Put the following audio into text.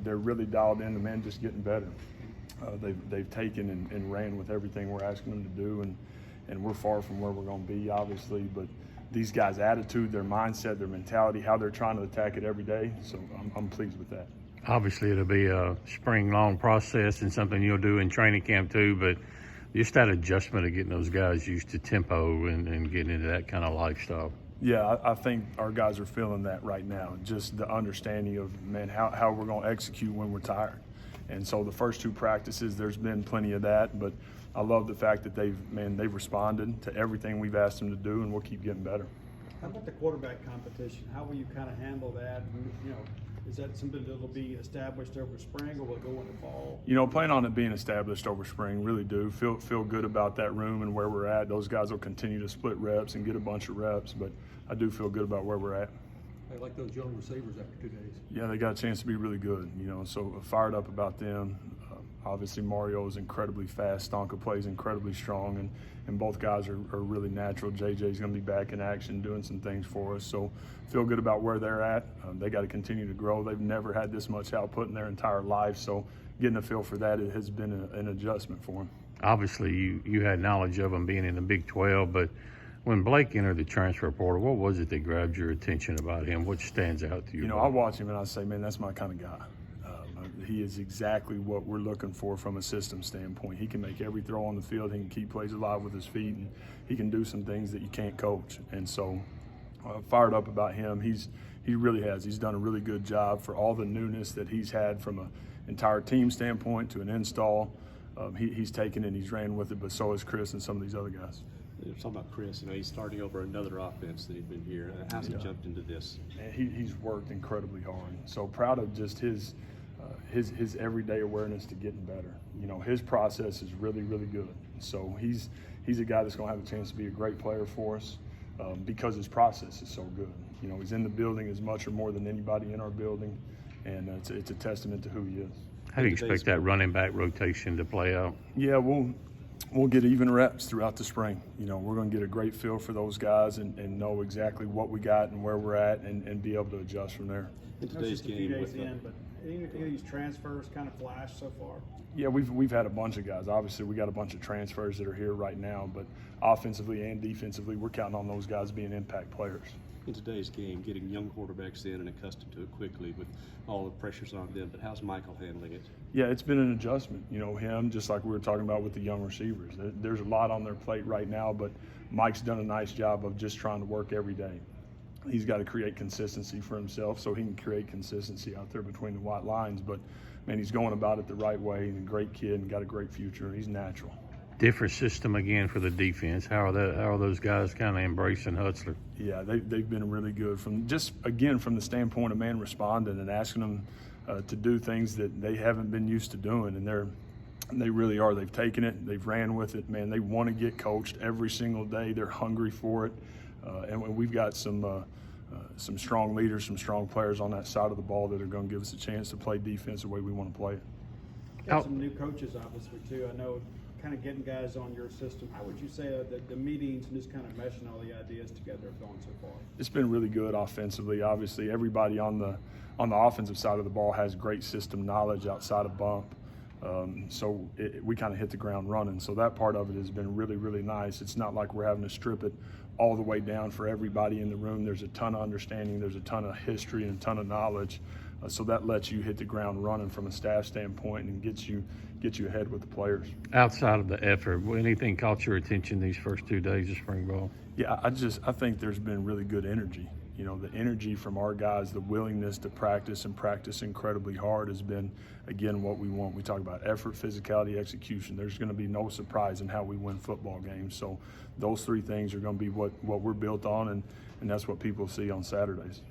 they're really dialed in. The men just getting better. They've taken and ran with everything we're asking them to do, and we're far from where we're going to be, obviously. But these guys' attitude, their mindset, their mentality, how they're trying to attack it every day. So I'm pleased with that. Obviously, it'll be a spring-long process and something you'll do in training camp too, but just that adjustment of getting those guys used to tempo and getting into that kind of lifestyle. Yeah, I think our guys are feeling that right now, just the understanding of, man, how we're going to execute when we're tired. And so the first 2 practices, there's been plenty of that, but I love the fact that they've responded to everything we've asked them to do, and we'll keep getting better. How about the quarterback competition? How will you kind of handle that? And, is that something that will be established over spring, or will it go in the fall? Plan on it being established over spring. Really do feel good about that room and where we're at. Those guys will continue to split reps and get a bunch of reps, but I do feel good about where we're at. I like those young receivers after 2 days. Yeah, they got a chance to be really good. So fired up about them. Obviously, Mario is incredibly fast. Stonka plays incredibly strong, and both guys are really natural. JJ's going to be back in action doing some things for us. So feel good about where they're at. They got to continue to grow. They've never had this much output in their entire life. So getting a feel for that, it has been an adjustment for them. Obviously, you had knowledge of them being in the Big 12, but when Blake entered the transfer portal, what was it that grabbed your attention about him? What stands out to you? I watch him and I say, man, that's my kind of guy. He is exactly what we're looking for from a system standpoint. He can make every throw on the field. He can keep plays alive with his feet, and he can do some things that you can't coach. And so fired up about him. He really has. He's done a really good job for all the newness that he's had from an entire team standpoint to an install. He's taken it and he's ran with it, but so has Chris and some of these other guys. Talking about Chris, he's starting over another offense that he's been here. How's he jumped into this? And he's worked incredibly hard. So proud of just his everyday awareness to getting better. His process is really, really good. So he's a guy that's going to have a chance to be a great player for us because his process is so good. He's in the building as much or more than anybody in our building, and it's a testament to who he is. How do you expect that running back rotation to play out? Yeah, we'll get even reps throughout the spring. We're going to get a great feel for those guys and know exactly what we got and where we're at and be able to adjust from there. In today's game, but any of these transfers kind of flashed so far? Yeah, we've had a bunch of guys. Obviously, we got a bunch of transfers that are here right now, but offensively and defensively, we're counting on those guys being impact players. In today's game, getting young quarterbacks in and accustomed to it quickly with all the pressures on them, but how's Michael handling it? Yeah, it's been an adjustment. Him, just like we were talking about with the young receivers. There's a lot on their plate right now, but Mike's done a nice job of just trying to work every day. He's got to create consistency for himself so he can create consistency out there between the white lines. But, man, he's going about it the right way. He's a great kid and got a great future. He's natural. Different system again for the defense. How are those guys kind of embracing Hutzler? Yeah, they've been really good from the standpoint of man responding and asking them to do things that they haven't been used to doing, and they really are. They've taken it, they've ran with it. Man, they want to get coached every single day. They're hungry for it, and we've got some strong leaders, some strong players on that side of the ball that are going to give us a chance to play defense the way we want to play it. Got some new coaches, obviously, too. I know, kind of getting guys on your system. How would you say that the meetings and just kind of meshing all the ideas together have gone so far? It's been really good offensively. Obviously, everybody on the offensive side of the ball has great system knowledge outside of bump. So we kind of hit the ground running. So that part of it has been really, really nice. It's not like we're having to strip it all the way down for everybody in the room. There's a ton of understanding. There's a ton of history and a ton of knowledge. So that lets you hit the ground running from a staff standpoint and gets you ahead with the players. Outside of the effort, anything caught your attention these first 2 days of spring ball? Yeah, I think there's been really good energy. The energy from our guys, the willingness to practice and practice incredibly hard has been, again, what we want. We talk about effort, physicality, execution. There's going to be no surprise in how we win football games. So those 3 things are going to be what we're built on, and that's what people see on Saturdays.